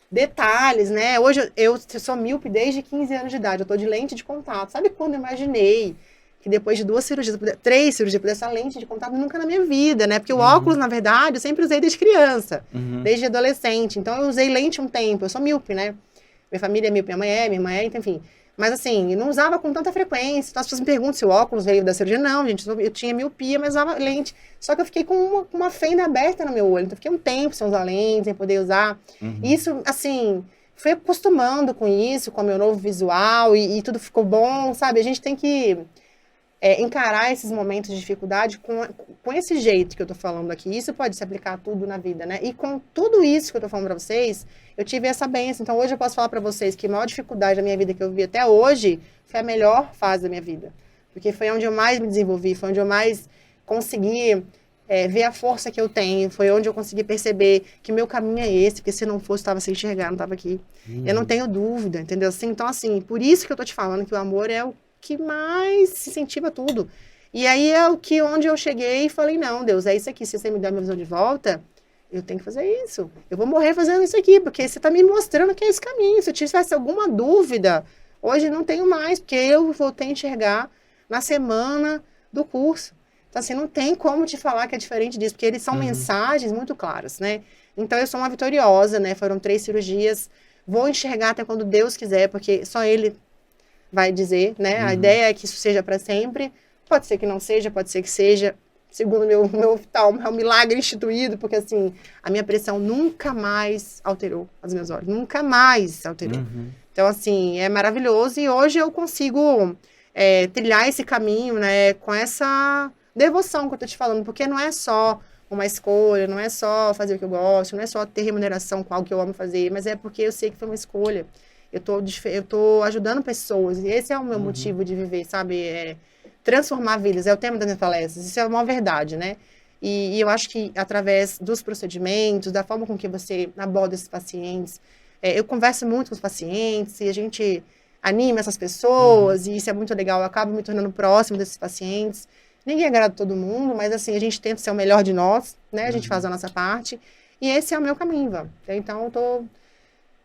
detalhes, né? Hoje eu sou míope desde 15 anos de idade, eu tô de lente de contato. Sabe quando eu imaginei que depois de 2 cirurgias, 3 cirurgias, pudesse essa lente de contato? Nunca na minha vida, né? Porque o óculos, na verdade, eu sempre usei desde criança, desde adolescente. Então eu usei lente um tempo, eu sou míope, né? Minha família é míope, minha mãe é, minha irmã é, então, enfim. Mas assim, não usava com tanta frequência. Então as pessoas me perguntam se o óculos veio da cirurgia. Não, gente, eu tinha miopia, mas usava lente. Só que eu fiquei com uma fenda aberta no meu olho. Então eu fiquei um tempo sem usar lente, sem poder usar. E isso, assim, fui acostumando com isso, com o meu novo visual, e tudo ficou bom, sabe? A gente tem que encarar esses momentos de dificuldade com esse jeito que eu tô falando aqui. Isso pode se aplicar a tudo na vida, né? E com tudo isso que eu tô falando pra vocês, eu tive essa bênção. Então hoje eu posso falar pra vocês que a maior dificuldade da minha vida que eu vi até hoje foi a melhor fase da minha vida. Porque foi onde eu mais me desenvolvi, foi onde eu mais consegui ver a força que eu tenho, foi onde eu consegui perceber que meu caminho é esse, porque se não fosse, eu estava sem enxergar, não estava aqui. Eu não tenho dúvida, entendeu? Assim, então, assim, por isso que eu tô te falando que o amor é o que mais se incentiva tudo. E aí é onde eu cheguei e falei, não, Deus, é isso aqui, se você me der a minha visão de volta, eu tenho que fazer isso. Eu vou morrer fazendo isso aqui, porque você está me mostrando que é esse caminho. Se eu tivesse alguma dúvida, hoje não tenho mais, porque eu voltei a enxergar na semana do curso. Então, assim, não tem como te falar que é diferente disso, porque eles são mensagens muito claras, né? Então, eu sou uma vitoriosa, né? Foram 3 cirurgias. Vou enxergar até quando Deus quiser, porque só Ele vai dizer, né? A ideia é que isso seja para sempre. Pode ser que não seja, pode ser que seja. Segundo meu oftalmo, é um milagre instituído, porque, assim, a minha pressão nunca mais alterou os meus olhos. Nunca mais alterou. Então, assim, é maravilhoso. E hoje eu consigo trilhar esse caminho, né? Com essa devoção que eu tô te falando, porque não é só uma escolha, não é só fazer o que eu gosto, não é só ter remuneração com algo que eu amo fazer, mas é porque eu sei que foi uma escolha. Eu tô ajudando pessoas, e esse é o meu motivo de viver, sabe? Transformar vidas, é o tema das minhas palestras, isso é uma verdade, né? E eu acho que através dos procedimentos, da forma com que você aborda esses pacientes, eu converso muito com os pacientes, e a gente anima essas pessoas, e isso é muito legal, eu acabo me tornando próximo desses pacientes. Ninguém agrada todo mundo, mas assim, a gente tenta ser o melhor de nós, né? A gente faz a nossa parte. E esse é o meu caminho, Ivan. Então, eu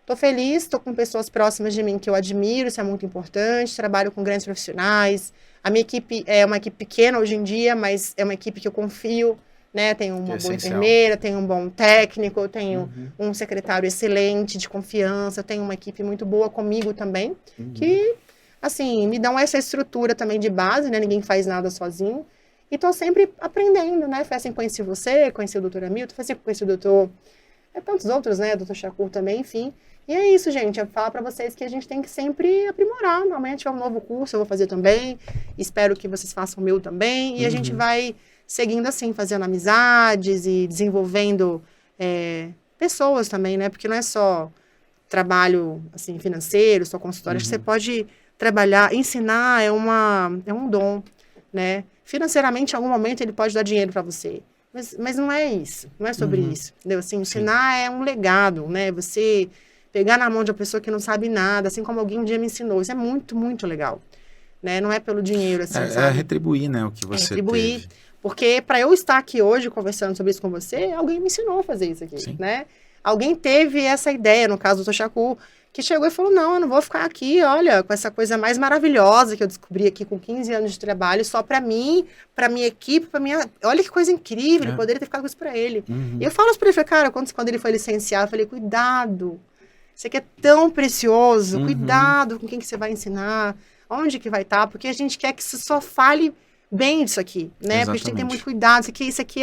tô feliz, tô com pessoas próximas de mim que eu admiro, isso é muito importante. Trabalho com grandes profissionais. A minha equipe é uma equipe pequena hoje em dia, mas é uma equipe que eu confio, né? Tenho uma boa enfermeira, tenho um bom técnico, eu tenho um secretário excelente, de confiança, eu tenho uma equipe muito boa comigo também, que, assim, me dão essa estrutura também de base, né? Ninguém faz nada sozinho. E tô sempre aprendendo, né? Foi assim que conheci você, conheci o doutor Hamilton, foi assim que conheci o doutor... tantos outros, né? Doutor Shakur também, enfim. E é isso, gente. Eu falo para vocês que a gente tem que sempre aprimorar. Amanhã tiver um novo curso, eu vou fazer também. Espero que vocês façam o meu também. E a gente vai seguindo assim, fazendo amizades e desenvolvendo pessoas também, né? Porque não é só trabalho assim, financeiro, só consultório. Acho que você pode trabalhar, ensinar é um dom, né? Financeiramente, em algum momento, ele pode dar dinheiro para você. Mas não é isso, não é sobre isso, entendeu? Assim, ensinar é um legado, né? Você pegar na mão de uma pessoa que não sabe nada, assim como alguém um dia me ensinou. Isso é muito, muito legal, né? Não é pelo dinheiro, assim, sabe? É retribuir, né, o que você retribuir, teve. Porque para eu estar aqui hoje conversando sobre isso com você, alguém me ensinou a fazer isso aqui, né? Alguém teve essa ideia, no caso do Dr. Shakur, que chegou e falou, não, eu não vou ficar aqui, olha, com essa coisa mais maravilhosa que eu descobri aqui com 15 anos de trabalho, só para mim, para minha equipe, para minha... Olha que coisa incrível, eu poderia ter ficado com isso para ele. E eu falo isso para ele, falei, cara, quando ele foi licenciado, eu falei, cuidado, isso aqui é tão precioso, cuidado com quem que você vai ensinar, onde que vai estar, porque a gente quer que você só fale bem disso aqui, né? Exatamente. Porque a gente tem que ter muito cuidado, isso aqui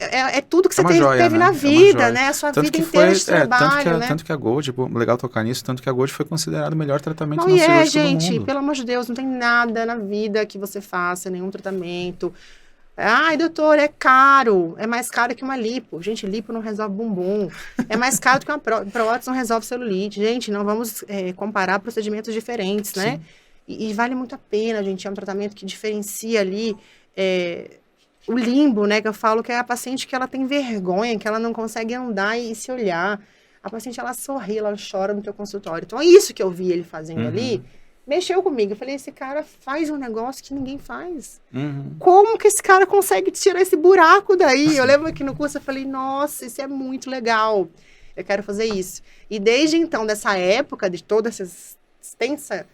é tudo que você teve na vida, né? A sua vida inteira de trabalho, né? Tanto que a Gold, legal tocar nisso, tanto que a Gold foi considerado o melhor tratamento não, não cirúrgico gente, do mundo. Pelo amor de Deus, não tem nada na vida que você faça, nenhum tratamento. Ai, doutor, é caro. É mais caro que uma lipo. Gente, lipo não resolve bumbum. É mais caro do que uma prótese, não resolve celulite. Gente, não vamos comparar procedimentos diferentes, né? E vale muito a pena, gente. É um tratamento que diferencia ali... o limbo, né, que eu falo que é a paciente que ela tem vergonha, que ela não consegue andar e se olhar. A paciente, ela sorri, ela chora no teu consultório. Então, é isso que eu vi ele fazendo ali, mexeu comigo. Eu falei, esse cara faz um negócio que ninguém faz. Como que esse cara consegue tirar esse buraco daí? Eu lembro aqui no curso, eu falei, nossa, isso é muito legal. Eu quero fazer isso. E desde então, dessa época, de toda essa extensa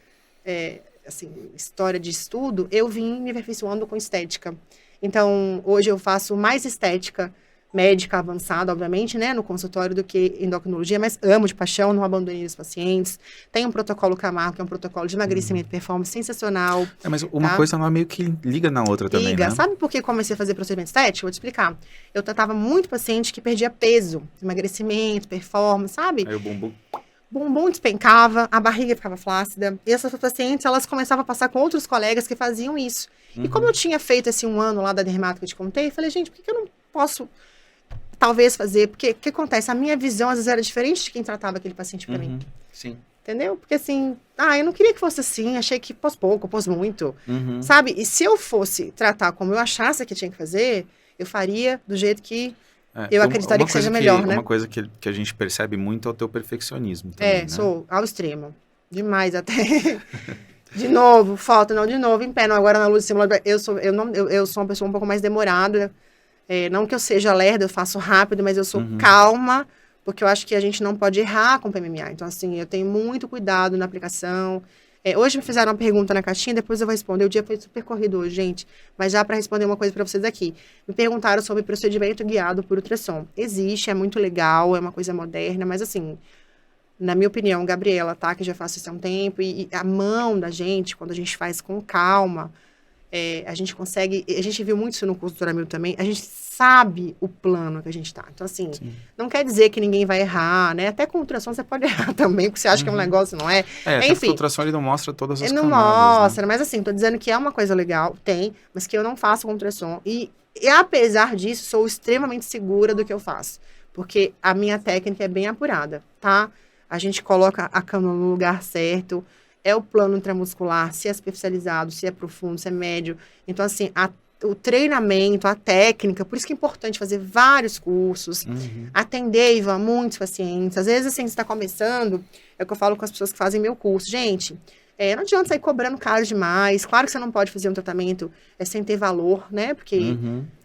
história de estudo, eu vim me aperfeiçoando com estética. Então, hoje eu faço mais estética médica avançada, obviamente, né, no consultório do que endocrinologia, mas amo de paixão, não abandonei os pacientes. Tem um protocolo Camargo, que é um protocolo de emagrecimento e performance sensacional. Mas uma coisa não é meio que liga na outra também, Liga. né? Sabe por que comecei a fazer procedimento estético? Vou te explicar. Eu tratava muito paciente que perdia peso, emagrecimento, performance, sabe? Aí o bumbum... Bumbum despencava, a barriga ficava flácida. E essas pacientes, elas começavam a passar com outros colegas que faziam isso. E como eu tinha feito esse 1 ano lá da dermato que eu te contei, eu falei, gente, por que eu não posso talvez fazer? Porque o que acontece? A minha visão, às vezes, era diferente de quem tratava aquele paciente pra mim. Sim. Entendeu? Porque assim, eu não queria que fosse assim, achei que pôs pouco, pôs muito. Sabe? E se eu fosse tratar como eu achasse que tinha que fazer, eu faria do jeito que eu acreditaria que seja melhor, né? Uma coisa que a gente percebe muito é o teu perfeccionismo também, né? Sou ao extremo. Demais até. De novo, foto, não, de novo, em pé, não, agora na luz de cima. Eu sou uma pessoa um pouco mais demorada. Não que eu seja lerda, eu faço rápido, mas eu sou calma, porque eu acho que a gente não pode errar com o PMMA. Então, assim, eu tenho muito cuidado na aplicação. Hoje me fizeram uma pergunta na caixinha, depois eu vou responder. O dia foi super corrido hoje, gente. Mas já para responder uma coisa para vocês aqui. Me perguntaram sobre procedimento guiado por ultrassom. Existe, é muito legal, é uma coisa moderna, mas assim, na minha opinião, Gabriela, tá? Que já faço isso há um tempo, e a mão da gente, quando a gente faz com calma, a gente consegue, a gente viu muito isso no curso do Dr. Hamilton também, a gente sabe o plano que a gente tá. Então, assim, não quer dizer que ninguém vai errar, né? Até com ultrassom você pode errar também, porque você acha que é um negócio, não é? Enfim. A ultrassom ele não mostra todas as camadas. Não mostra, né? Mas assim, tô dizendo que é uma coisa legal, mas que eu não faço com ultrassom. E apesar disso, sou extremamente segura do que eu faço. Porque a minha técnica é bem apurada, tá? A gente coloca a cânula no lugar certo, é o plano intramuscular, se é superficializado, se é profundo, se é médio. Então, assim, o treinamento, a técnica, por isso que é importante fazer vários cursos, atender, Ivan, muitos pacientes. Às vezes, assim, você está começando, é o que eu falo com as pessoas que fazem meu curso. Gente, não adianta sair cobrando caro demais. Claro que você não pode fazer um tratamento sem ter valor, né? Porque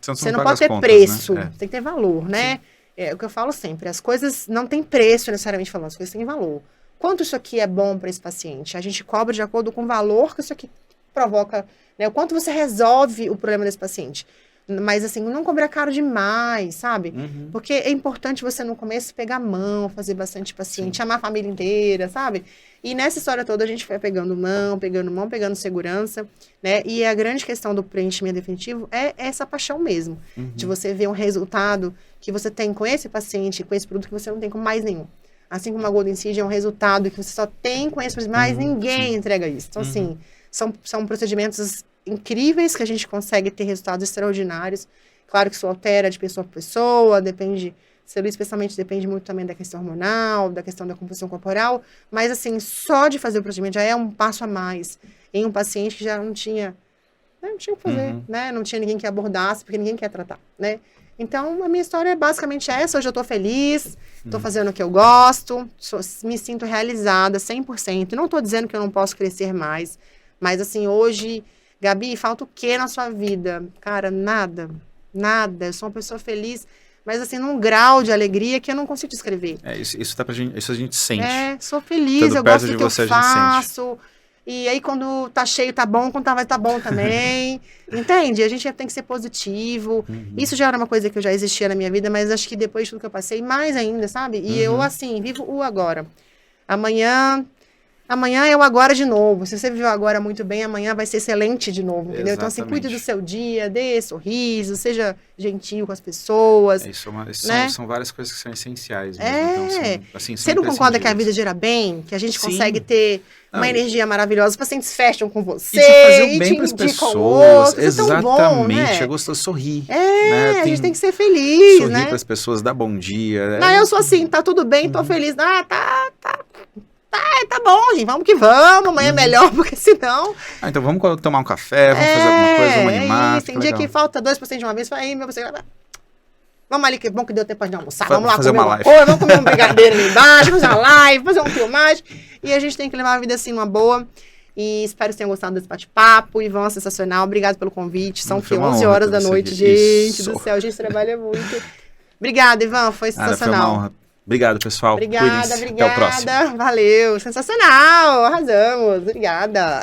você não pode ter preço, né? Tem que ter valor, né? É o que eu falo sempre, as coisas não têm preço necessariamente falando, as coisas têm valor. Quanto isso aqui é bom para esse paciente? A gente cobra de acordo com o valor que isso aqui provoca, né? O quanto você resolve o problema desse paciente. Mas, assim, não cobrar caro demais, sabe? Porque é importante você, no começo, pegar a mão, fazer bastante paciente, chamar a família inteira, sabe? E nessa história toda, a gente foi pegando pegando segurança, né? E a grande questão do preenchimento definitivo é essa paixão mesmo. De você ver um resultado que você tem com esse paciente, com esse produto que você não tem com mais nenhum. Assim como a Golden Seed é um resultado que você só tem com esse produto, mas ninguém entrega isso. Então, assim, são procedimentos incríveis que a gente consegue ter resultados extraordinários. Claro que isso altera de pessoa para pessoa, depende, especialmente depende muito também da questão hormonal, da questão da composição corporal, mas assim, só de fazer o procedimento já é um passo a mais em um paciente que já não tinha o que fazer, né? Não tinha ninguém que abordasse, porque ninguém quer tratar, né? Então, a minha história é basicamente essa. Hoje eu tô feliz, tô fazendo o que eu gosto, me sinto realizada 100%. Não tô dizendo que eu não posso crescer mais, mas assim, hoje, Gabi, falta o que na sua vida? Cara, nada. Eu sou uma pessoa feliz, mas assim, num grau de alegria que eu não consigo descrever. Isso dá pra gente, isso a gente sente. Sou feliz, eu gosto do que eu faço. E aí, quando tá cheio, tá bom. Quando vai tá bom também. Entende? A gente tem que ser positivo. Isso já era uma coisa que eu já existia na minha vida, mas acho que depois de tudo que eu passei, mais ainda, sabe? E eu, assim, vivo o agora. Amanhã é o agora de novo. Se você viveu agora muito bem, amanhã vai ser excelente de novo, entendeu? Então, assim, cuide do seu dia, dê sorriso, seja gentil com as pessoas. São várias coisas que são essenciais mesmo. Então, assim, você não concorda que a vida gira bem? Que a gente consegue ter uma energia maravilhosa, os pacientes fecham com você, fazer o bem para as pessoas. Exatamente. Bom, né? É gostoso sorrir. Né? A gente tem que ser feliz, sorrir, né? Sorrir para as pessoas, dar bom dia. Não, eu sou assim, tá tudo bem, tô feliz. Tá bom, gente, vamos que vamos, amanhã é melhor, porque senão... então vamos tomar um café, vamos fazer alguma coisa, vamos animar. Tem dia que falta 2% de uma vez, aí meu você... Vamos ali, que bom que deu tempo de almoçar, vamos lá fazer comer uma live. Vamos comer um brigadeiro ali embaixo, fazer uma live, fazer uma filmagem, e a gente tem que levar a vida assim numa boa. E espero que tenham gostado desse bate-papo. Ivan, sensacional, obrigado pelo convite. São 11 horas da noite, gente do céu, a gente trabalha muito. Obrigada, Ivan, foi sensacional. Foi uma honra. Obrigado, pessoal. Obrigada. Até o próximo. Valeu, sensacional, arrasamos. Obrigada.